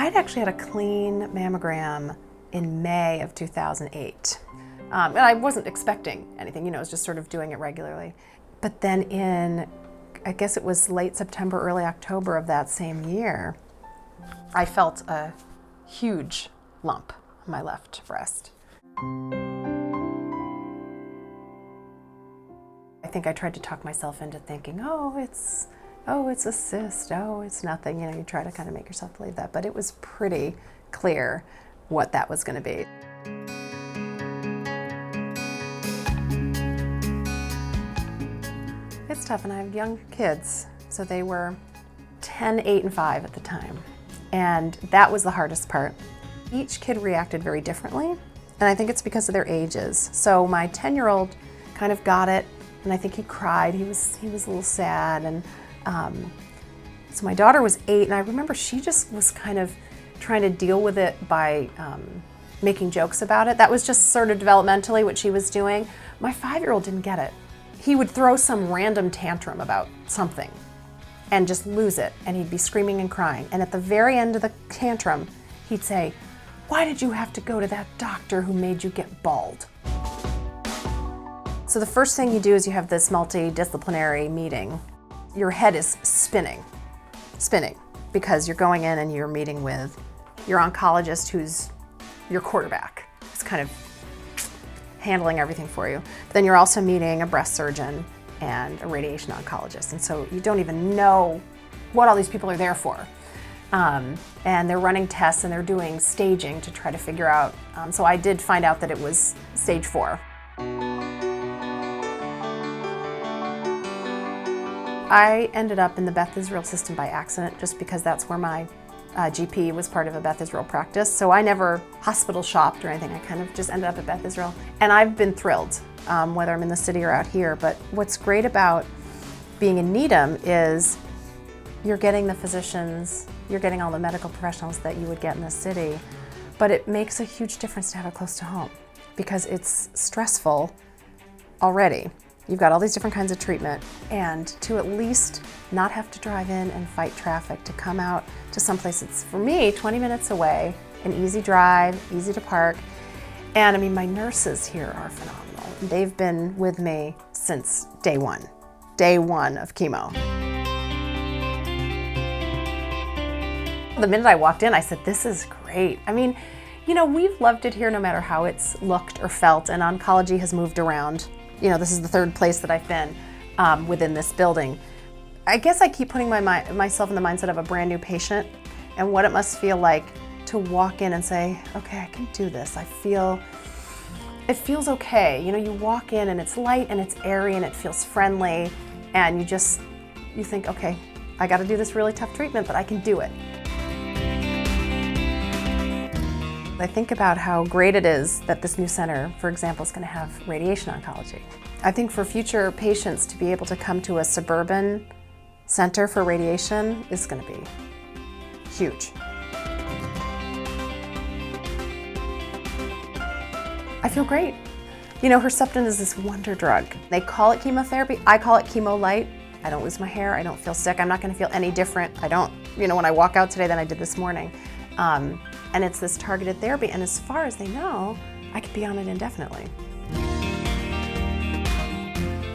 I'd actually had a clean mammogram in May of 2008. And I wasn't expecting anything, you know, I was just sort of doing it regularly. But then in, I guess it was late September, early October of that same year, I felt a huge lump on my left breast. I think I tried to talk myself into thinking, oh, it's a cyst, oh, it's nothing. You know, you try to kind of make yourself believe that, but it was pretty clear what that was going to be. It's tough, and I have young kids, so they were 10, 8, and 5 at the time, and that was the hardest part. Each kid reacted very differently, and I think it's because of their ages. So my 10-year-old kind of got it, and I think he cried. He was a little sad, and so my daughter was 8, and I remember she just was kind of trying to deal with it by making jokes about it. That was just sort of developmentally what she was doing. My 5-year-old didn't get it. He would throw some random tantrum about something and just lose it, and he'd be screaming and crying. And at the very end of the tantrum, he'd say, "Why did you have to go to that doctor who made you get bald?" So the first thing you do is you have this multidisciplinary meeting. Your head is spinning, because you're going in and you're meeting with your oncologist, who's your quarterback. It's kind of handling everything for you. But then you're also meeting a breast surgeon and a radiation oncologist. And so you don't even know what all these people are there for. And they're running tests and they're doing staging to try to figure out. So I did find out that it was stage 4. I ended up in the Beth Israel system by accident, just because that's where my GP was part of a Beth Israel practice. So I never hospital shopped or anything. I kind of just ended up at Beth Israel. And I've been thrilled, whether I'm in the city or out here. But what's great about being in Needham is you're getting the physicians, you're getting all the medical professionals that you would get in the city. But it makes a huge difference to have it close to home, because it's stressful already. You've got all these different kinds of treatment, and to at least not have to drive in and fight traffic to come out to someplace that's, for me, 20 minutes away, an easy drive, easy to park. And I mean, my nurses here are phenomenal. They've been with me since day one of chemo. The minute I walked in, I said, this is great. I mean, you know, we've loved it here no matter how it's looked or felt, and oncology has moved around. You know, this is the 3rd place that I've been within this building. I guess I keep putting myself in the mindset of a brand new patient and what it must feel like to walk in and say, okay, I can do this. It feels okay. You know, you walk in and it's light and it's airy and it feels friendly, and you think, okay, I got to do this really tough treatment, but I can do it. I think about how great it is that this new center, for example, is going to have radiation oncology. I think for future patients to be able to come to a suburban center for radiation is going to be huge. I feel great. You know, Herceptin is this wonder drug. They call it chemotherapy. I call it chemo light. I don't lose my hair. I don't feel sick. I'm not going to feel any different. I don't, you know, when I walk out today than I did this morning. And it's this targeted therapy, and as far as they know, I could be on it indefinitely.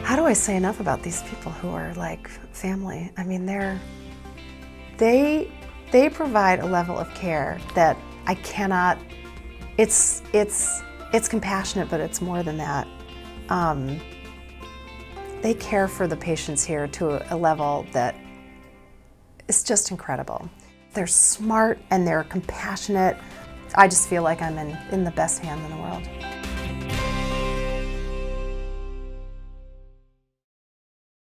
How do I say enough about these people who are like family? I mean, they provide a level of care that I cannot. It's compassionate, but it's more than that. They care for the patients here to a level that is just incredible. They're smart and they're compassionate. I just feel like I'm in the best hands in the world.